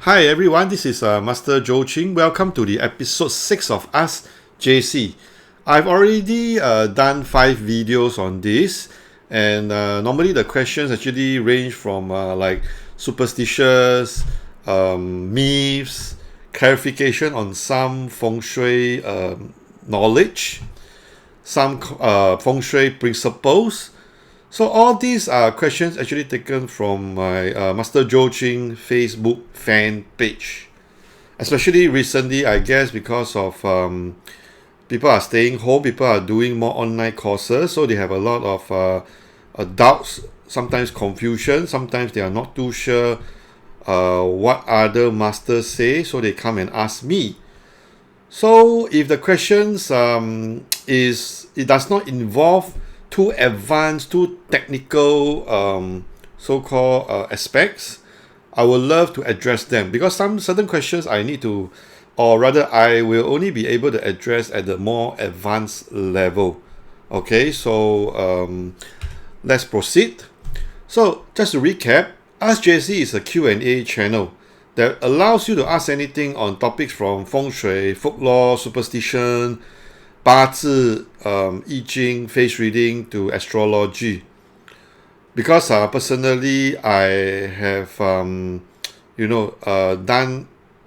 Hi everyone, this is Master Jo Ching. Welcome to the episode 6 of ASKJC. I've already done 5 videos on this, and normally the questions actually range from like superstitions, myths, clarification on some Feng Shui knowledge, some Feng Shui principles. So all these are questions actually taken from my Master Jo Ching Facebook fan page. Especially recently, I guess because of people are staying home, people are doing more online courses, so they have a lot of doubts, sometimes confusion, sometimes they are not too sure what other masters say, so they come and ask me. So if the questions it does not involve too advanced, too technical so-called aspects, I would love to address them, because some certain questions I need to, or rather I will only be able to address at the more advanced level. Okay, so let's proceed. So just to recap, AskJC is a Q&A channel that allows you to ask anything on topics from Feng Shui, folklore, superstition, BaZi, I Ching, face reading to astrology. Because personally I have done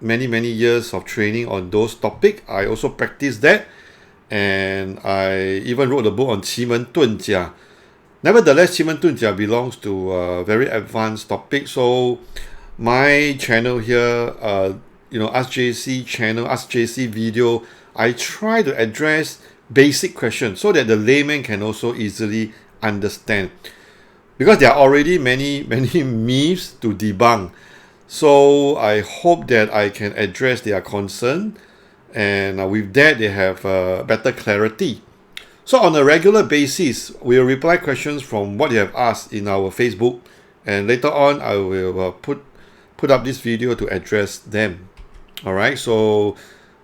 many years of training on those topics. I also practice that, and I even wrote a book on 奇门遁甲. Nevertheless, 奇门遁甲 belongs to a very advanced topic, so my channel here, AskJC channel, AskJC video, I try to address basic questions so that the layman can also easily understand. Because there are already many myths to debunk. So I hope that I can address their concern, and with that they have better clarity. So on a regular basis, we'll reply questions from what you have asked in our Facebook, and later on I will put up this video to address them. Alright, so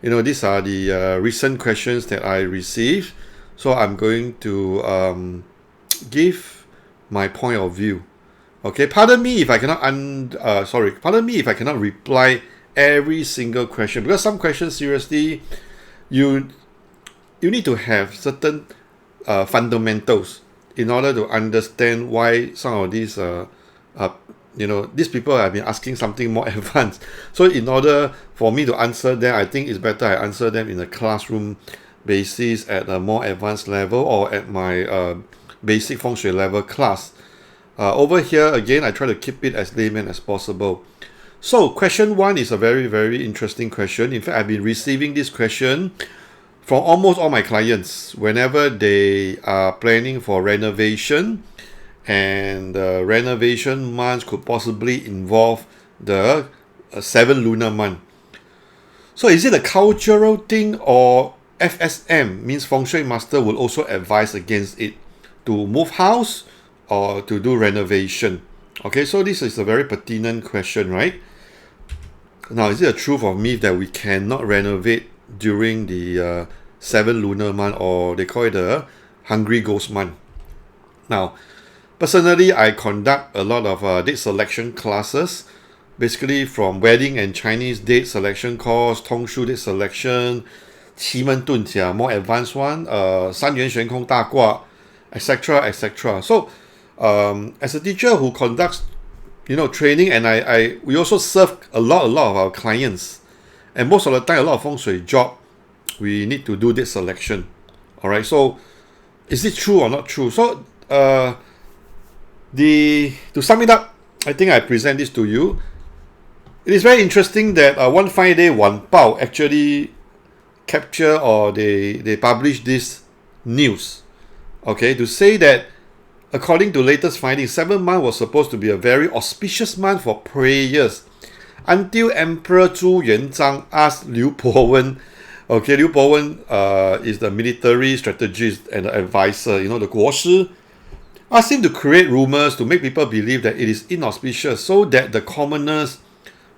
these are the recent questions that I received, so I'm going to give my point of view. Okay, pardon me if I cannot reply every single question, because some questions, seriously, you need to have certain fundamentals in order to understand why some of these these people have been asking something more advanced. So in order for me to answer them, I think it's better I answer them in a classroom basis at a more advanced level, or at my basic Feng Shui level class. Over here, again, I try to keep it as layman as possible. So question 1 is a very interesting question. In fact, I've been receiving this question from almost all my clients whenever they are planning for renovation, and renovation months could possibly involve the 7 lunar month. So is it a cultural thing, or FSM, means Feng Shui master will also advise against it, to move house or to do renovation? Okay, so this is a very pertinent question, right? Now, is it a truth or myth that we cannot renovate during the 7 lunar month, or they call it the hungry ghost month? Now, personally, I conduct a lot of date selection classes, basically from wedding and Chinese date selection course, 通书 date selection, 奇门遁甲 more advanced one, 三元玄空大卦, etc. So, as a teacher who conducts, training, and we also serve a lot of our clients, and most of the time, a lot of Feng Shui job, we need to do date selection. All right. So, is it true or not true? So, to sum it up, I think I present this to you. It is very interesting that one fine day, Wan Bao actually capture, or they publish this news, okay, to say that according to latest findings, 7 month was supposed to be a very auspicious month for prayers, until Emperor Zhu Yuanzhang asked Liu Powen. Okay, Liu Powen is the military strategist and advisor, the 国师, asked him to create rumors to make people believe that it is inauspicious, so that the commoners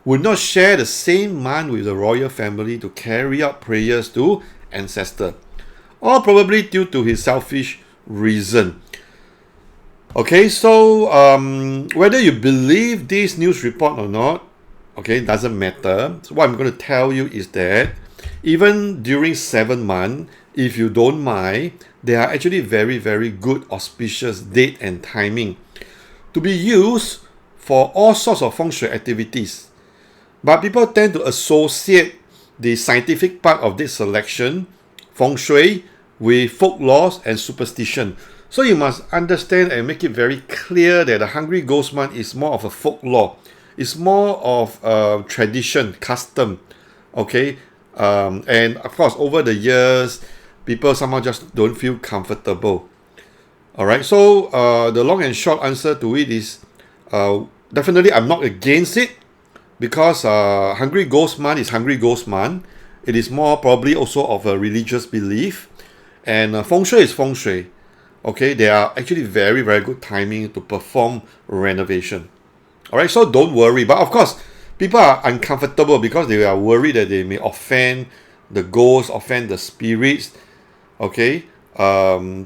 would not share the same month with the royal family to carry out prayers to ancestor, or probably due to his selfish reason. Okay, so whether you believe this news report or not, Okay, it doesn't matter. So what I'm going to tell you is that even during 7 months, if you don't mind, they are actually very, very good auspicious date and timing to be used for all sorts of feng shui activities. But people tend to associate the scientific part of this selection, feng shui, with folklores and superstition. So you must understand and make it very clear that the Hungry Ghost Month is more of a folklore. It's more of tradition, custom, okay? And of course, over the years, people somehow just don't feel comfortable. All right, so the long and short answer to it is definitely I'm not against it, because Hungry Ghost Month is Hungry Ghost Month. It is more probably also of a religious belief. And Feng Shui is Feng Shui. Okay, they are actually very, very good timing to perform renovation. All right, so don't worry. But of course, people are uncomfortable because they are worried that they may offend the ghosts, offend the spirits. Okay,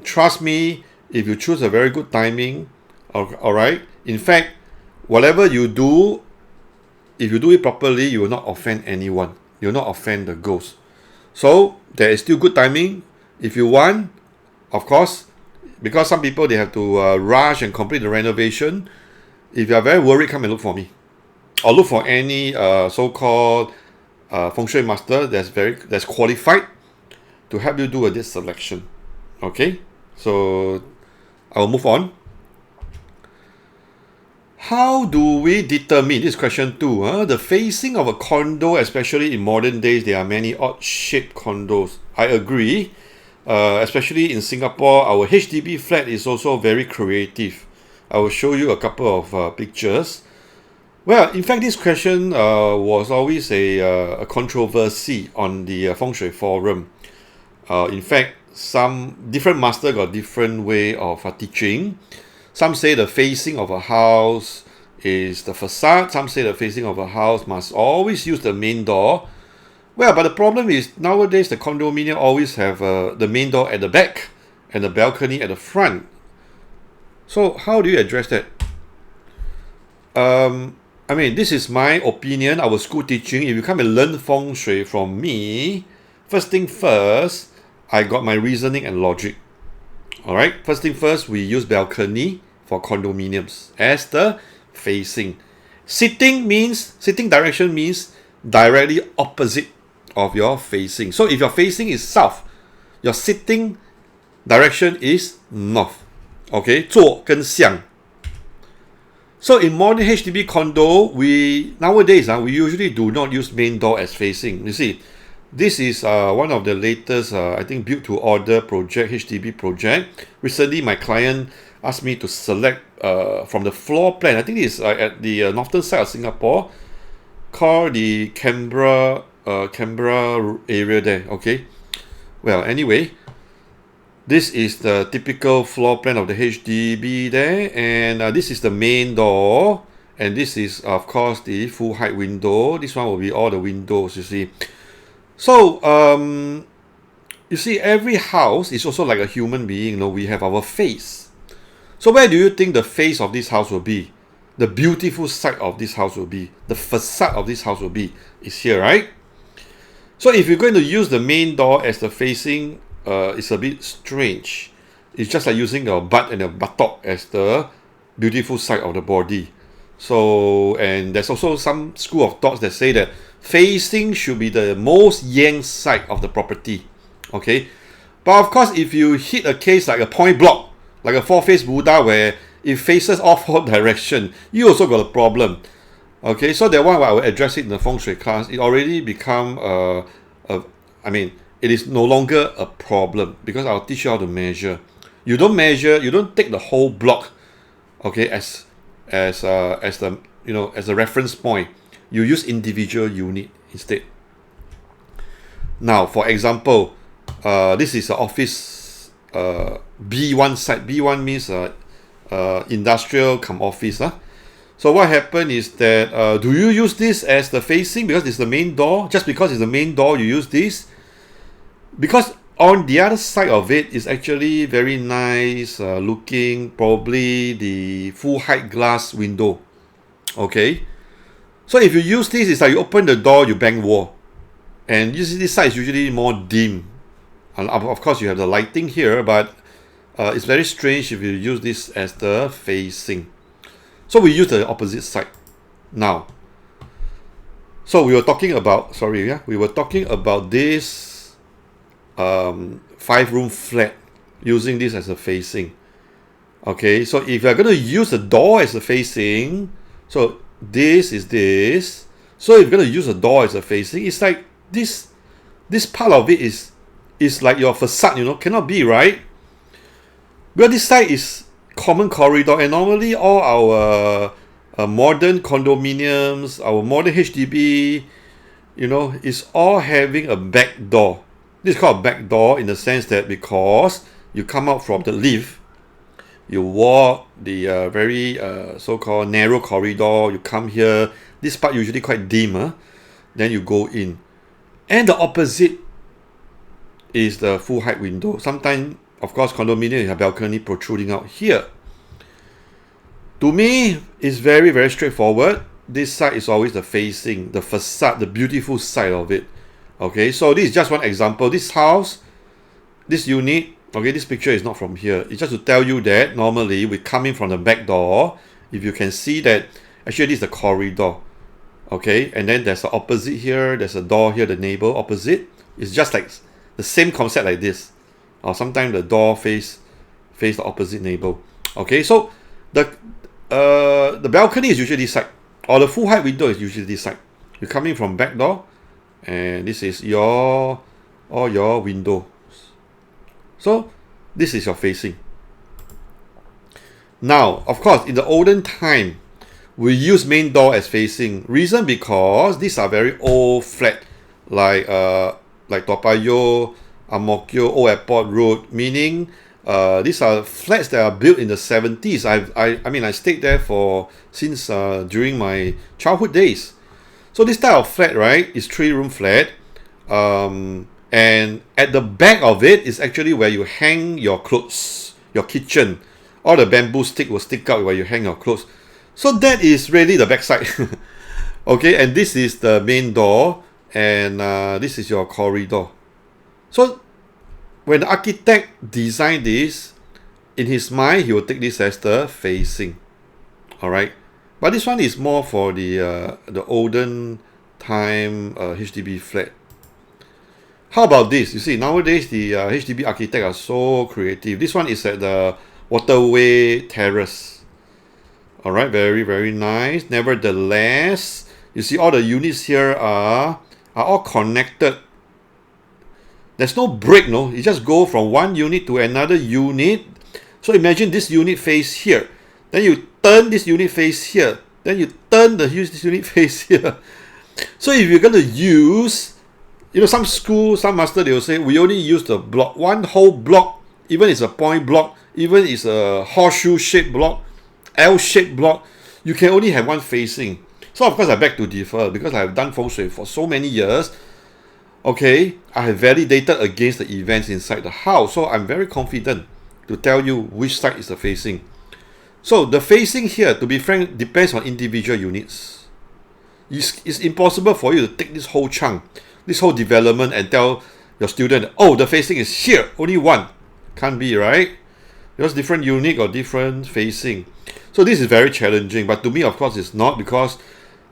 trust me, if you choose a very good timing, all right, in fact, whatever you do, if you do it properly, you will not offend anyone. You will not offend the ghost. So there is still good timing. If you want, of course, because some people, they have to rush and complete the renovation. If you are very worried, come and look for me, or look for any so-called feng shui master that's qualified to help you do this selection. Okay, so I will move on. How do we determine, this question 2, the facing of a condo, especially in modern days? There are many odd-shaped condos. I agree. Especially in Singapore, our HDB flat is also very creative. I will show you a couple of pictures. Well, in fact, this question was always a controversy on the Feng Shui forum. In fact, some different master got different way of teaching. Some say the facing of a house is the facade. Some say the facing of a house must always use the main door. Well, but the problem is nowadays the condominium always have the main door at the back and the balcony at the front. So how do you address that? I mean, this is my opinion, our school teaching. If you come and learn Feng Shui from me, first thing first, I got my reasoning and logic. All right, first thing first, we use balcony for condominiums as the facing. Sitting direction means directly opposite of your facing. So if your facing is south, your sitting direction is north. Okay, 坐跟向. So in modern HDB condo, nowadays we usually do not use main door as facing. You see, this is one of the latest, I think, built to order project, HDB project. Recently, my client asked me to select from the floor plan. I think it's at the northern side of Singapore, called the Canberra area there. Okay. Well, anyway, this is the typical floor plan of the HDB there, and this is the main door, and this is, of course, the full height window. This one will be all the windows, you see. So, you see, every house is also like a human being. You know, we have our face. So where do you think the face of this house will be? The beautiful side of this house will be. The facade of this house will be. Is here, right? So if you're going to use the main door as the facing, it's a bit strange. It's just like using your butt and your buttock as the beautiful side of the body. So, and there's also some school of thoughts that say that facing should be the most yang side of the property. Okay, but of course, if you hit a case like a point block, like a four-faced Buddha, where it faces all four directions, you also got a problem. Okay, so that one I will address it in the Feng Shui class. It already become it is no longer a problem, because I'll teach you how to measure. You don't measure, you don't take the whole block, okay, as a reference point. You use individual unit instead. Now, for example, this is an office B1 site. B1 means industrial come office. So what happened is that do you use this as the facing because it's the main door? Just because it's the main door, you use this? Because on the other side of it is actually very nice looking, probably the full height glass window. Okay, So if you use this, it's like you open the door, you bang wall. And this side is usually more dim. And of course, you have the lighting here, but it's very strange if you use this as the facing. So we use the opposite side now. So we were talking about, we were talking about this 5-room flat using this as a facing. Okay, so if you're going to use the door as a facing, so this is this. So if you're going to use the door as a facing, it's like this part of it is like your facade, you know, cannot be, right? Because this side is common corridor, and normally all our modern condominiums, our modern HDB, you know, is all having a back door. This is called a back door in the sense that because you come out from the lift, you walk the very so-called narrow corridor, you come here, this part usually quite dim, then you go in. And the opposite is the full height window. Sometimes, of course, condominium have balcony protruding out here. To me, it's very, very straightforward. This side is always the facing, the facade, the beautiful side of it. Okay, so this is just one example. This house, this unit, okay, this picture is not from here. It's just to tell you that normally we come in from the back door. If you can see that, actually this is the corridor. Okay, and then there's the opposite here. There's a door here, the neighbor opposite. It's just like the same concept like this. Or sometimes the door face the opposite neighbor. Okay, so the balcony is usually this side, or the full height window is usually this side. You're coming from back door, and this is all your windows. So this is your facing. Now, of course, in the olden time, we use main door as facing. Reason because these are very old flat, like Toa Payoh, Ang Mo Kio, Old Airport Road, meaning these are flats that are built in the 70s. I mean, I stayed there since during my childhood days. So this type of flat, right, is 3-room flat. And at the back of it is actually where you hang your clothes, your kitchen. All the bamboo stick will stick out where you hang your clothes. So that is really the back side. Okay, and this is the main door, and this is your corridor. So when the architect designed this, in his mind, he will take this as the facing. All right, but this one is more for the olden time HDB flat. How about this? You see, nowadays the HDB architect are so creative. This one is at the waterway terrace. All right, very, very nice. Nevertheless, you see all the units here are all connected. There's no break, no. You just go from one unit to another unit. So imagine this unit face here. Then you turn this unit face here. Then you turn this unit face here. So if you're going to use, you know, some school, some master, they will say, we only use the block, one whole block, even it's a point block, even it's a horseshoe-shaped block, L-shaped block, you can only have one facing. So of course I beg to differ because I have done Feng Shui for so many years. Okay, I have validated against the events inside the house. So I'm very confident to tell you which side is the facing. So the facing here, to be frank, depends on individual units. It's impossible for you to take this whole chunk, this whole development and tell your student, oh, the facing is here, only one. Can't be, right? Because different unit or different facing. So this is very challenging, but to me, of course, it's not, because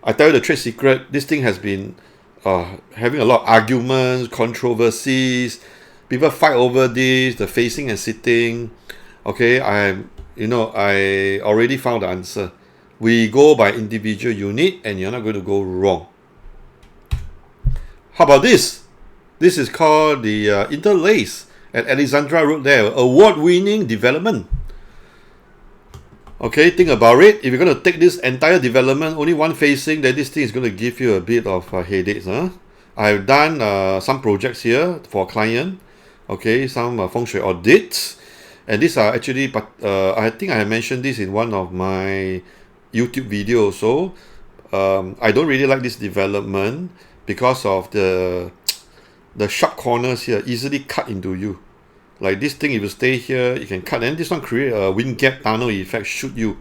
I tell you the trade secret, this thing has been having a lot of arguments, controversies. People fight over this, the facing and sitting. Okay, I already found the answer. We go by individual unit, and you're not going to go wrong. How about this? This is called the Interlace at Alexandra Road there, award-winning development. Okay, think about it. If you're going to take this entire development, only one facing, then this thing is going to give you a bit of headaches. Huh? I've done some projects here for a client. Okay, some Feng Shui audits. And these are actually, I think I mentioned this in one of my YouTube videos. So I don't really like this development because of the sharp corners here, easily cut into you. Like this thing, if you stay here, you can cut. And this one create a wind gap tunnel effect, shoot you.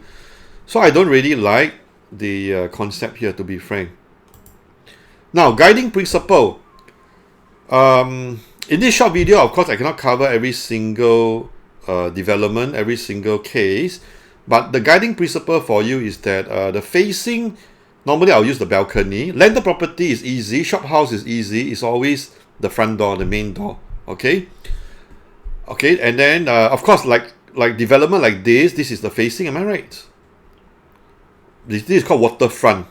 So I don't really like the concept here, to be frank. Now, guiding principle. In this short video, of course, I cannot cover every single development, every single case, but the guiding principle for you is that the facing, normally I'll use the balcony. Landed property is easy, shop house is easy, it's always the front door, the main door, okay? Okay, and then, of course, like development like this is the facing, am I right? This is called waterfront.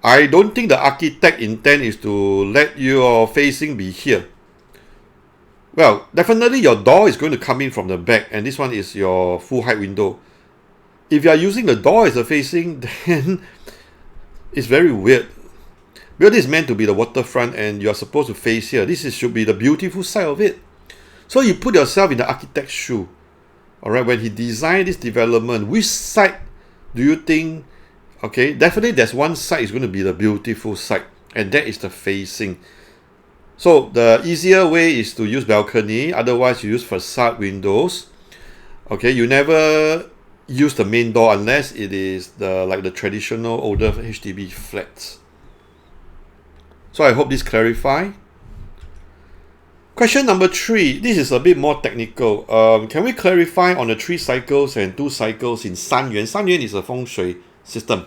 I don't think the architect intent is to let your facing be here. Well, definitely your door is going to come in from the back, and this one is your full height window. If you are using the door as a facing, then it's very weird. Because this is meant to be the waterfront, and you are supposed to face here. Should be the beautiful side of it. So you put yourself in the architect's shoe. Alright, when he designed this development, which side do you think? Okay, definitely there's one side is going to be the beautiful side, and that is the facing. So the easier way is to use balcony, otherwise you use facade windows. Okay, you never use the main door unless it is like the traditional older HDB flats. So I hope this clarifies. Question number 3. This is a bit more technical. Can we clarify on the 3 cycles and 2 cycles in San Yuan? San Yuan is a Feng Shui system.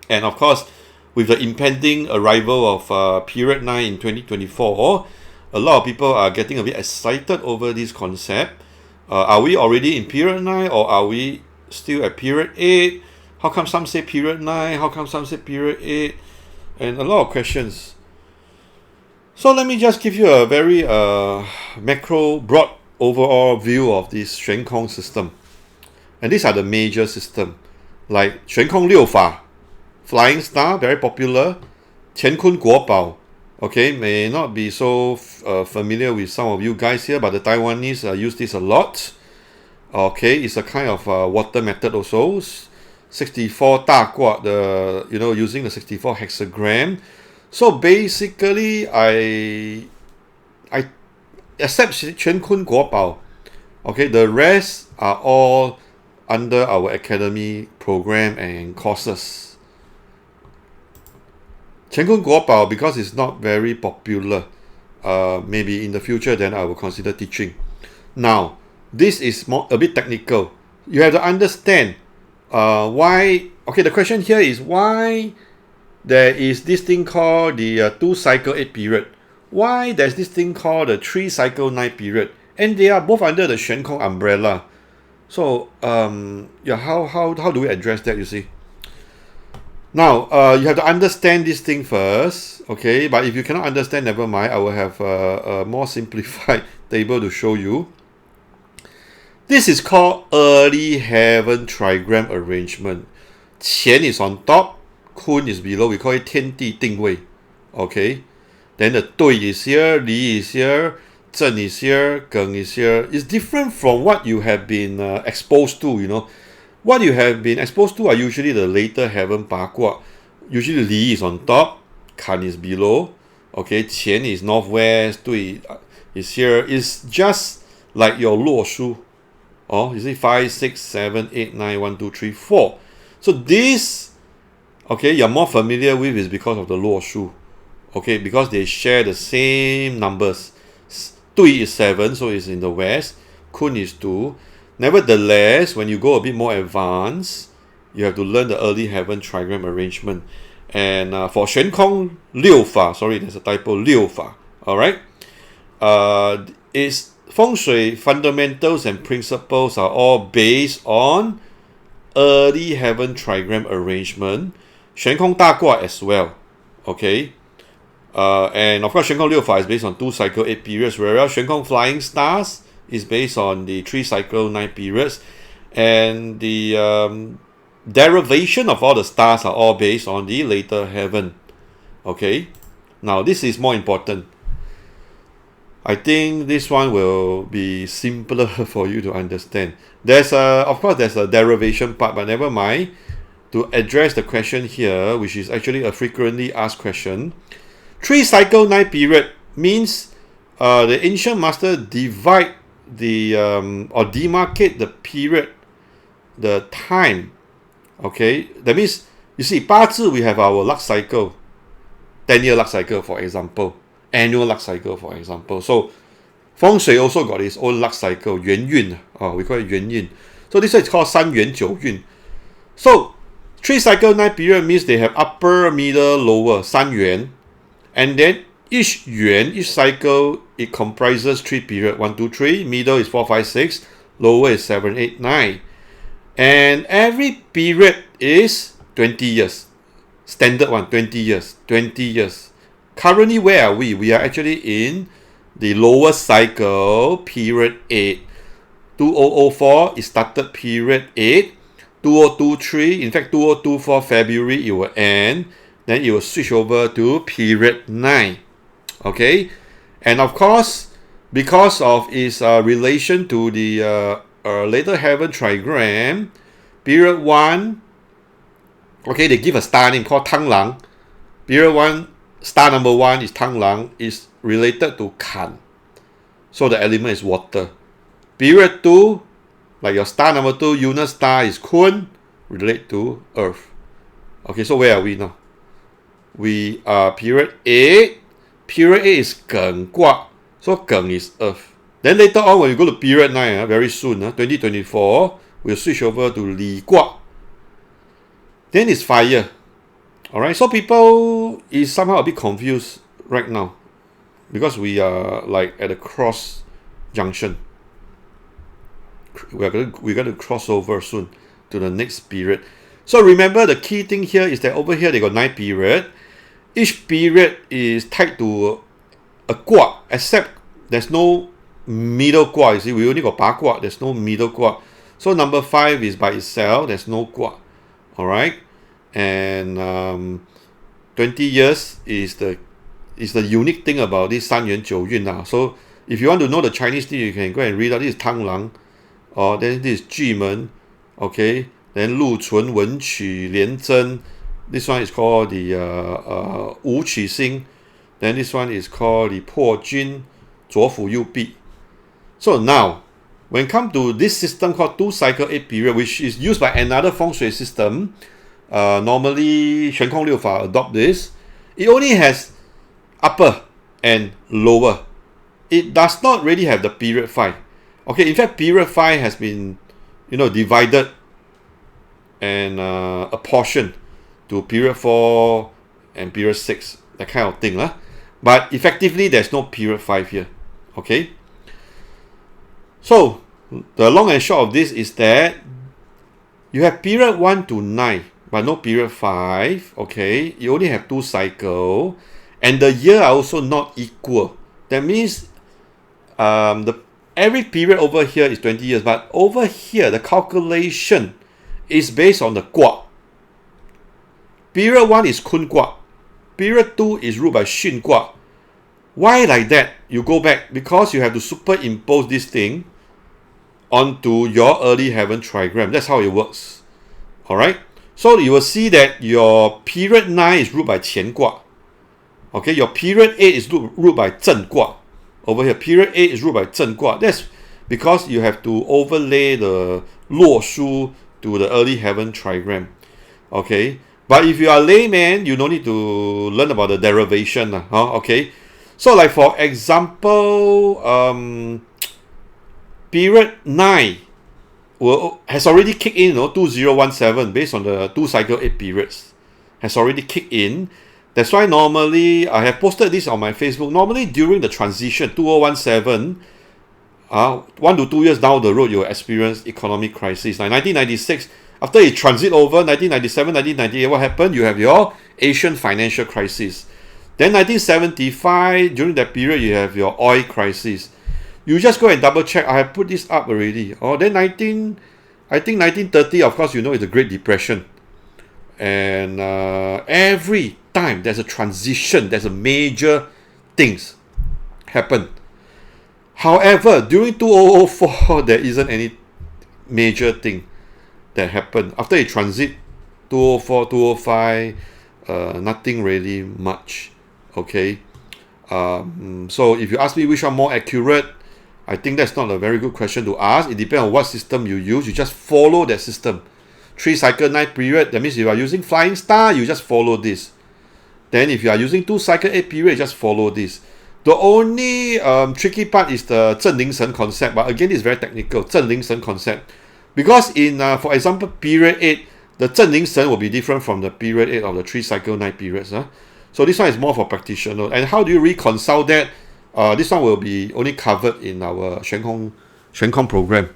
And of course, with the impending arrival of period 9 in 2024, a lot of people are getting a bit excited over this concept. Are we already in period 9 or are we still at period 8? How come some say period 9? How come some say period 8? And a lot of questions. So let me just give you a very macro, broad overall view of this 玄空 system. And these are the major system. Like 玄空六法, Flying Star, very popular. 乾坤国宝, okay, may not be so familiar with some of you guys here, but the Taiwanese use this a lot. Okay, it's a kind of water method also. 64 大卦, using the 64 hexagram. So basically, I accept 乾坤国宝. Okay, the rest are all under our academy program and courses. 乾坤国宝, because it's not very popular, maybe in the future then I will consider teaching. Now, this is a bit technical. You have to understand why. Okay, the question here is why there is this thing called the 2 cycle 8 period. Why there's this thing called the 3 cycle 9 period, and they are both under the 玄空 umbrella. So yeah, how do we address that, you see? Now you have to understand this thing first, okay? But if you cannot understand, never mind. I will have a more simplified table to show you. This is called early heaven trigram arrangement. 乾 is on top, 坤 is below. We call it 天地定位, okay? Then the 对 is here, 离 is here, 正 is here, 庚 is here. It's different from what you have been exposed to, you know. What you have been exposed to are usually the later heaven 八卦. Usually 离 is on top, 坎 is below, okay? 乾 is northwest, 对 is here. It's just like your 落书. Oh, you see 5, 6, 7, 8, 9, 1, 2, 3, 4. So this, okay, you're more familiar with is because of the 落书. Okay, because they share the same numbers. 对 is 7, so it's in the west. 坤 is 2. Nevertheless, when you go a bit more advanced, you have to learn the early heaven trigram arrangement. And for 玄空六法, sorry, there's a typo, 六法, alright? It's Feng Shui fundamentals and principles are all based on early heaven trigram arrangement. 玄空大卦 as well, okay? And of course, 玄空六法 is based on 2 cycle 8 periods, whereas 玄空flying stars is based on the 3 cycle 9 periods. And the derivation of all the stars are all based on the later heaven. Okay? Now, this is more important. I think this one will be simpler for you to understand. Of course, there's a derivation part, but never mind. To address the question here, which is actually a frequently asked question, 3 cycle 9 period means the ancient master divide the or demarcate the period, the time. Okay, that means You see, 八字, we have our luck cycle, 10-year luck cycle, for example, annual luck cycle, for example. So, Feng Shui also got its own luck cycle, 元运, we call it 元运. So, this is called 三元九运. So, 3 cycle 9 period means they have upper, middle, lower, 三元. And then each cycle, it comprises 3 period, 1, 2, 3, middle is 4, 5, 6, lower is 7, 8, 9. And every period is 20 years. Standard one, 20 years. 20 years. Currently, where are we? We are actually in the lower cycle, period 8. 2004, it started period 8. 2023, in fact, 2024 February, it will end. Then it will switch over to period 9. Okay? And of course, because of its relation to the later heaven trigram, period 1, okay, they give a star name called Tang Lang. Period 1, star number 1 is Tang Lang, is related to Kan. So the element is water. Period 2, like your star number 2, Uranus star is Kun, relate to Earth. Okay, so where are we now? We are period 8. Period 8 is Geng Gua. So Geng is Earth. Then later on, when you go to period 9, very soon, 2024, we'll switch over to Li Gua. Then it's fire. Alright, so people is somehow a bit confused right now because we are like at a cross junction. We're going to cross over soon to the next period. So remember, the key thing here is that over here they got 9 period. Each period is tied to a gua, except there's no middle gua. You see, we only got ba gua, there's no middle gua. So number 5 is by itself, there's no gua. Alright? And 20 years is the unique thing about this 三元九运now. So if you want to know the Chinese thing, you can go and read out. This is Tang Lang, or then this is Jumen, okay, then Lu Chun, Wen Qu, Lian Zhen. This one is called the Wu Qi Xing. Then this one is called the Po Jun, Zuo Fu Yu Bi. So now, when it comes to this system called 2 cycle 8 period, which is used by another Feng Shui system, normally 玄空六法 adopt this, it only has upper and lower. It does not really have the period 5. Okay, in fact, period 5 has been, divided and apportioned to period 4 and period 6, that kind of thing. But effectively, there's no period 5 here. Okay? So, the long and short of this is that you have period 1 to 9, but no period 5. Okay? You only have 2 cycles. And the year are also not equal. That means every period over here is 20 years, but over here, the calculation is based on the gua. Period 1 is Kun Gua. Period 2 is ruled by Xun Gua. Why like that? You go back, because you have to superimpose this thing onto your early heaven trigram. That's how it works. Alright? So you will see that your period 9 is ruled by Qian Gua. Okay, your period 8 is ruled by Zhen Gua. Over here, period 8 is ruled by Zhen Gua. That's because you have to overlay the Luo Shu to the early heaven trigram. Okay? But if you are a layman, you don't need to learn about the derivation. Okay? So like for example, period 9 has already kicked in, 2017, based on the 2 cycle 8 periods. Has already kicked in. That's why normally, I have posted this on my Facebook, normally during the transition, 2017, 1 to 2 years down the road, you'll experience economic crisis. Like 1996, after you transit over, 1997, 1998, what happened? You have your Asian financial crisis. Then 1975, during that period, you have your oil crisis. You just go and double check. I have put this up already. Then 1930, of course, it's the Great Depression. And every time there's a transition, there's a major things happen. However, during 2004, there isn't any major thing that happened. After you transit 2004, 2005, nothing really much. Okay. So if you ask me which one more accurate, I think that's not a very good question to ask. It depends on what system you use. You just follow that system. 3 cycle 9 period, that means if you are using flying star, you just follow this. Then if you are using 2 cycle 8 period, just follow this. The only tricky part is the 正灵神 concept, but again, it's very technical, 正灵神 concept. Because in, for example, period 8, the 正灵神will be different from the period 8 of the 3 cycle 9 periods. So this one is more for practitioners. And how do you reconcile that? This one will be only covered in our 玄空 program.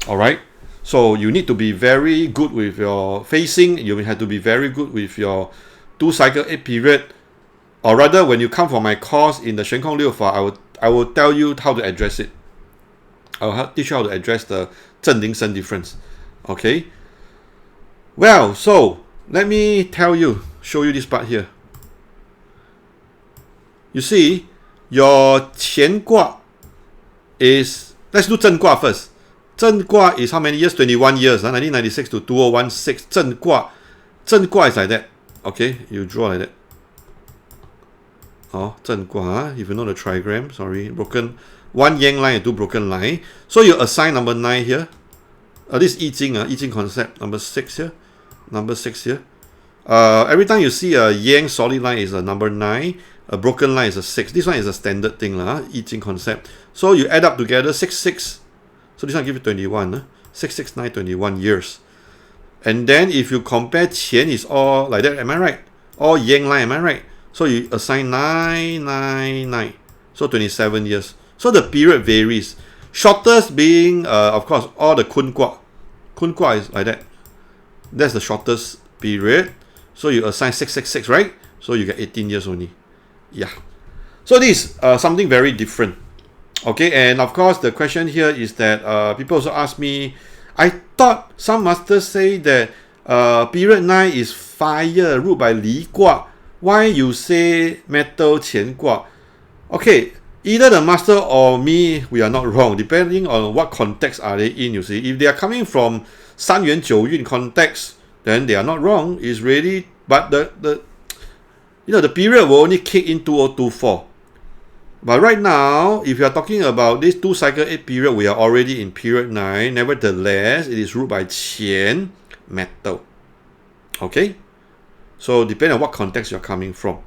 Alright? So you need to be very good with your facing. You have to be very good with your 2 cycle 8 period. Or rather, when you come for my course in the 玄空六法, I will tell you how to address it. I will teach you how to address the 正灵神 difference. Okay? Well, so let me show you this part here. You see, your 乾卦 is, let's do 正卦first. 正卦 is how many years? 21 years, 1996 to 2016. 正卦is like that. Okay, you draw like that. Oh, 正卦, if you know the trigram, sorry, broken, 1 yang line and 2 broken line. So you assign number 9 here. This is I Ching concept, number 6 here. Number 6 here. Every time you see a yang solid line is a number 9, a broken line is a 6. This one is a standard thing, I Ching concept. So you add up together 6, 6. So this one give you 21. 6, 6, 9, 21 years. And then if you compare Qian is all like that, am I right? All yang line, am I right? So you assign 9, 9, 9. So 27 years. So the period varies. Shortest being, of course, all the Kun Kwa. Kun Kwa is like that. That's the shortest period. So you assign 666, right? So you get 18 years only. Yeah. So this is something very different. Okay, and of course the question here is that people also ask me, I thought some masters say that period 9 is fire ruled by Li Kwa. Why you say metal Qian Kwa? Okay, either the master or me, we are not wrong, depending on what context are they in, you see. If they are coming from 三元九运 context, then they are not wrong. It's really, but the period will only kick in 2024. But right now, if you are talking about this 2 cycle 8 period, we are already in period 9. Nevertheless, it is ruled by Qian metal. Okay? So depending on what context you're coming from.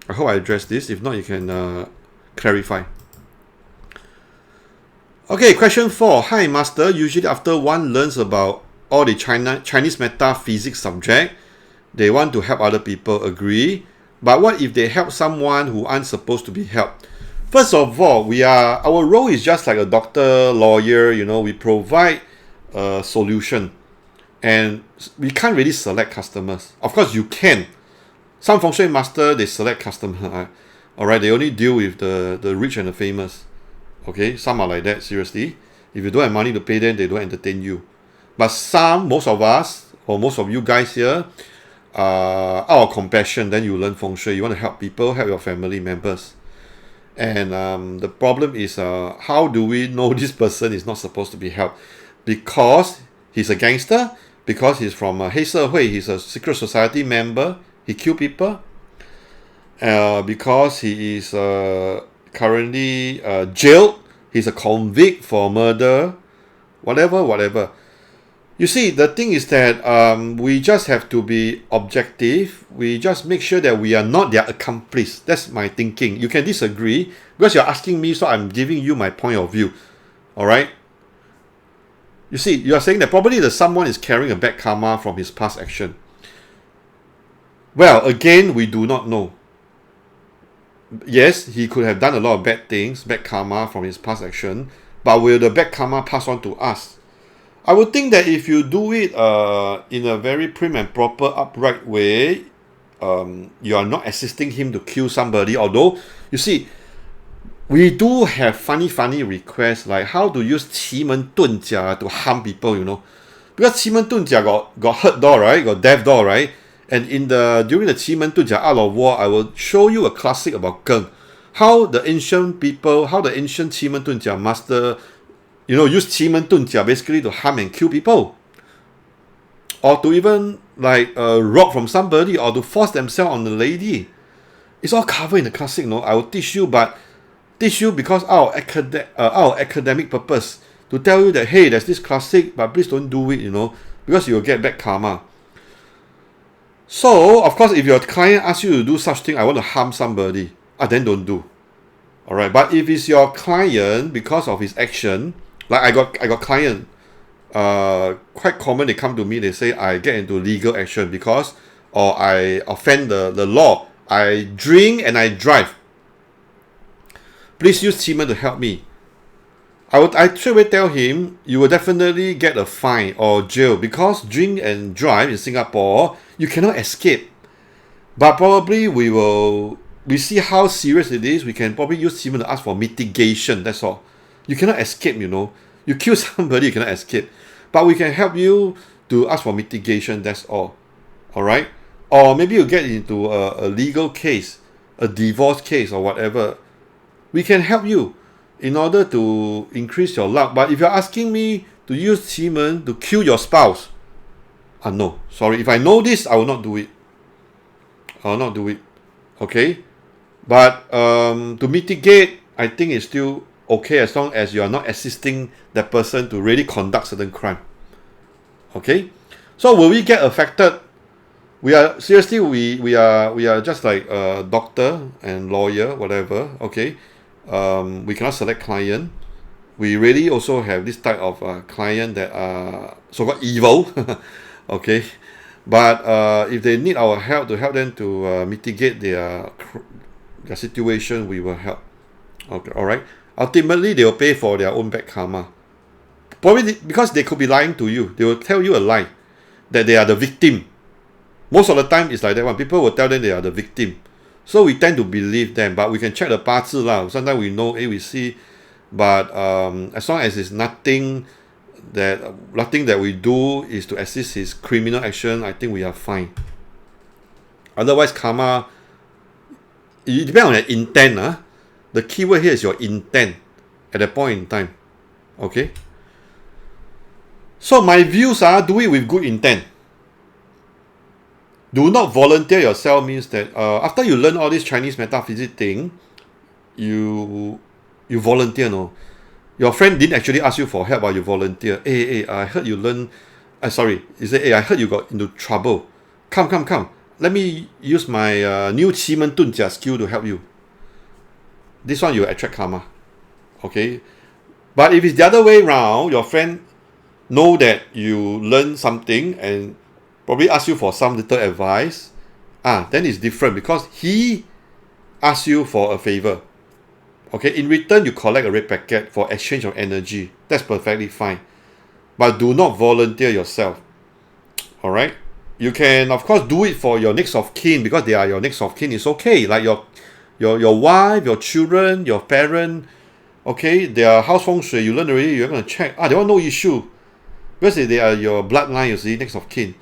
I hope I addressed this. If not, you can clarify. Okay, question 4. Hi, Master. Usually after one learns about all the Chinese metaphysics subject, they want to help other people, agree. But what if they help someone who aren't supposed to be helped? First of all, our role is just like a doctor, lawyer, we provide a solution. And we can't really select customers. Of course, you can. Some Feng Shui master, they select customers. Alright, they only deal with the rich and the famous. Okay, some are like that, seriously. If you don't have money to pay them, they don't entertain you. But most of us, or most of you guys here, out of compassion, then you learn Feng Shui. You want to help people, help your family members. And the problem is, how do we know this person is not supposed to be helped? Because he's a gangster, because he's from黑社会, he's a secret society member, he kill people, because he is currently jailed, he's a convict for murder, whatever. You see, the thing is that we just have to be objective. We just make sure that we are not their accomplice. That's my thinking. You can disagree because you're asking me, so I'm giving you my point of view. Alright? You see, you are saying that probably someone is carrying a bad karma from his past action. Well, again, we do not know. Yes, he could have done a lot of bad things, bad karma from his past action, but will the bad karma pass on to us? I would think that if you do it in a very prim and proper, upright way, you are not assisting him to kill somebody. Although, you see, we do have funny requests, like how to use 奇门遁甲 to harm people, Because 奇门遁甲got hurt door, right? Got death door, right? And during the 奇門遁甲 Art of War, I will show you a classic about Geng. How the ancient 奇門遁甲 master, use 奇門遁甲 basically to harm and kill people. Or to even rob from somebody, or to force themselves on the lady. It's all covered in the classic, I will teach you because our academic purpose, to tell you that, hey, there's this classic, but please don't do it, because you'll get bad karma. So, of course, if your client asks you to do such thing, I want to harm somebody, then don't do. Alright, but if it's your client, because of his action, like I got client, quite common, they come to me, they say, I get into legal action because, or I offend the law, I drink and I drive. Please use Qi Men to help me. I straight away tell him, you will definitely get a fine or jail, because drink and drive in Singapore, you cannot escape. But probably we see how serious it is, we can probably use Qi Men to ask for mitigation, that's all. You cannot escape, You kill somebody, you cannot escape. But we can help you to ask for mitigation, that's all. Alright? Or maybe you get into a legal case, a divorce case or whatever. We can help you in order to increase your luck. But if you're asking me to use Qi Men to kill your spouse, no, sorry. If I know this, I will not do it. I will not do it. Okay? But to mitigate, I think it's still okay as long as you are not assisting that person to really conduct certain crime. Okay? So will we get affected? We are just like a doctor and lawyer, whatever. Okay? We cannot select client. We really also have this type of client that are so-called evil. Okay? But if they need our help to help them to mitigate their situation, we will help. Okay, alright? Ultimately, they will pay for their own bad karma. Probably because they could be lying to you. They will tell you a lie, that they are the victim. Most of the time, it's like that one. People will tell them they are the victim. So we tend to believe them, but we can check the 八字lah. Sometimes we know, we see, but as long as it's nothing that we do is to assist his criminal action, I think we are fine. Otherwise, karma, it depends on your intent. The key word here is your intent at that point in time. Okay? So my views are, do it with good intent. Do not volunteer yourself means that after you learn all this Chinese metaphysics thing, you volunteer, no? Your friend didn't actually ask you for help, but you volunteer. Hey, I heard you learn. Sorry, you say, hey, I heard you got into trouble. Come. Let me use my new Qi Men Dun Jia skill to help you. This one you attract karma. Okay? But if it's the other way around, your friend know that you learn something and probably ask you for some little advice, then it's different because he asks you for a favor. Okay, in return you collect a red packet for exchange of energy. That's perfectly fine. But do not volunteer yourself. Alright? You can of course do it for your next of kin because they are your next of kin. It's okay. Like your wife, your children, your parent, okay, their house feng shui, you learn already, you're gonna check. They want no issue. Because they are your bloodline, you see, next of kin.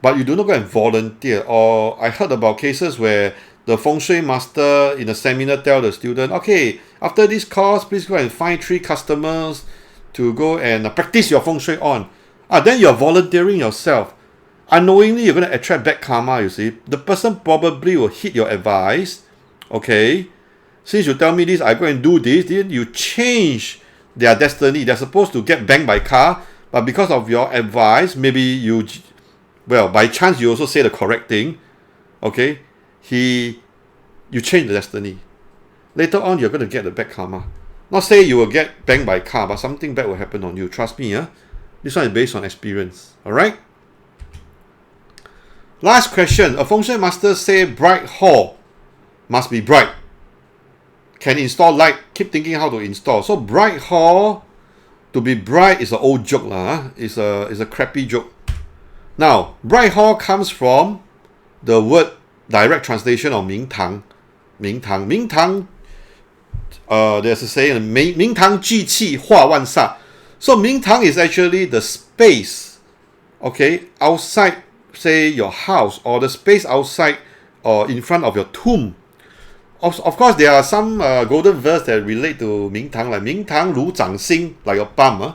But you do not go and volunteer. Or I heard about cases where the Feng Shui master in a seminar tell the student, okay, after this course, please go and find 3 customers to go and practice your Feng Shui on. Then you're volunteering yourself. Unknowingly, you're going to attract bad karma, you see. The person probably will hit your advice. Okay, since you tell me this, I go and do this, then you change their destiny. They're supposed to get banged by car, but because of your advice, maybe by chance you also say the correct thing. Okay, you change the destiny. Later on, you're going to get the bad karma. Not say you will get banged by car, but something bad will happen on you. Trust me, This one is based on experience. Alright? Last question. A Feng Shui master say bright hall must be bright. Can install light. Keep thinking how to install. So bright hall, to be bright is an old joke lah. It's a crappy joke. Now, bright hall comes from the word direct translation of 明堂. 明堂, there's a saying, 明堂聚气化万煞. So 明堂 is actually the space, okay, outside, say, your house, or the space outside or in front of your tomb. Of course, there are some golden verse that relate to 明堂, like 明堂如掌心, like your palm,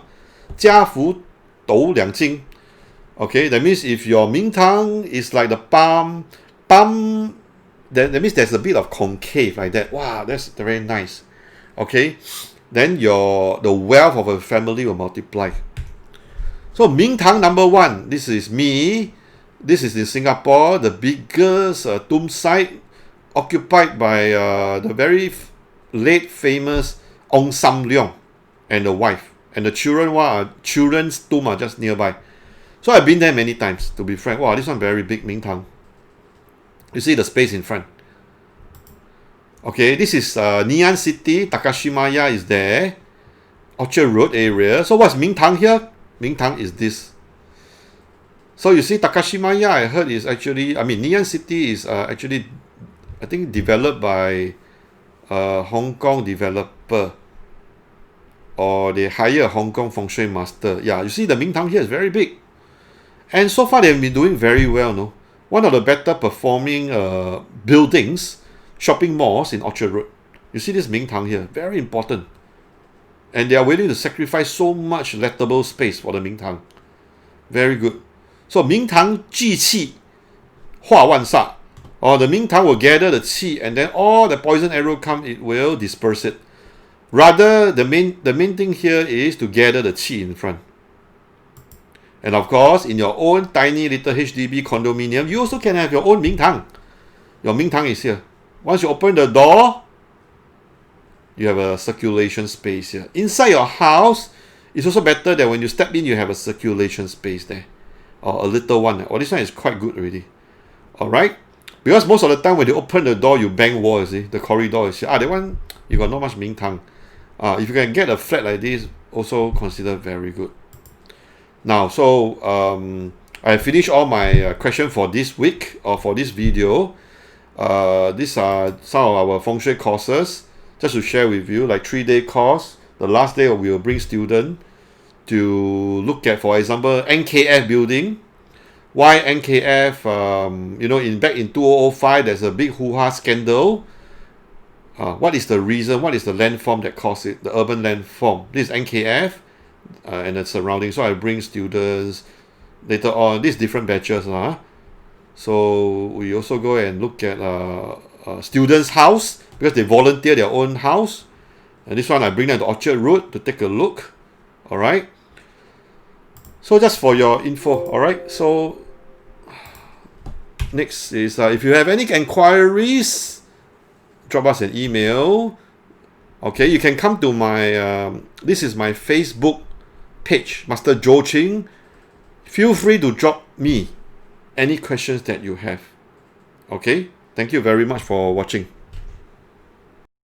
家福斗两斤. Okay, that means if your 明堂 is like the palm, that means there's a bit of concave like that. Wow, that's very nice. Okay, then the wealth of a family will multiply. So Ming Tang number 1, this is me. This is in Singapore, the biggest tomb site occupied by the very late famous Ong Sam Leong and the wife. And the children's tomb are just nearby. So I've been there many times, to be frank. Wow, this one very big, Ming Tang. You see the space in front. Okay, this is Ngee City. Takashimaya is there. Orchard Road area. So what's Ming Tang here? Ming Tang is this. So you see Takashimaya, I heard is actually, Ngee City is actually, I think, developed by a Hong Kong developer. Or they hire a Hong Kong Feng Shui master. Yeah, you see the Ming Tang here is very big. And so far they've been doing very well, no? One of the better performing buildings, shopping malls in Orchard Road. You see this Ming Tang here, very important. And they are willing to sacrifice so much lettable space for the Ming Tang. Very good. So Ming Tang Ji Qi, Hua Wan Sa. Or the Ming Tang will gather the qi, and then all the poison arrow come, it will disperse it. Rather, the main thing here is to gather the qi in front. And of course, in your own tiny little HDB condominium, you also can have your own Ming Tang. Your Ming Tang is here. Once you open the door, you have a circulation space here. Inside your house, it's also better that when you step in, you have a circulation space there. Or a little one. Oh, this one is quite good already. Alright? Because most of the time when you open the door, you bang wall, you see. The corridor is here. That one, you got not much Ming Tang. If you can get a flat like this, also consider very good. Now, so I finished all my questions for this week or for this video. These are some of our Feng Shui courses, just to share with you, like 3-day course. The last day we will bring students to look at, for example, NKF building. Why NKF? Back in 2005, there's a big hoo-ha scandal. What is the reason? What is the landform that caused it? The urban landform. This is NKF and the surrounding. So I bring students later on. These different batches. So we also go and look at students' house, because they volunteer their own house. And this one I bring them to Orchard Road to take a look. Alright. So just for your info. Alright. So next is if you have any inquiries, drop us an email. Okay, you can come to my this is my Facebook page, Master Jo Ching. Feel free to drop me any questions that you have. Okay, thank you very much for watching.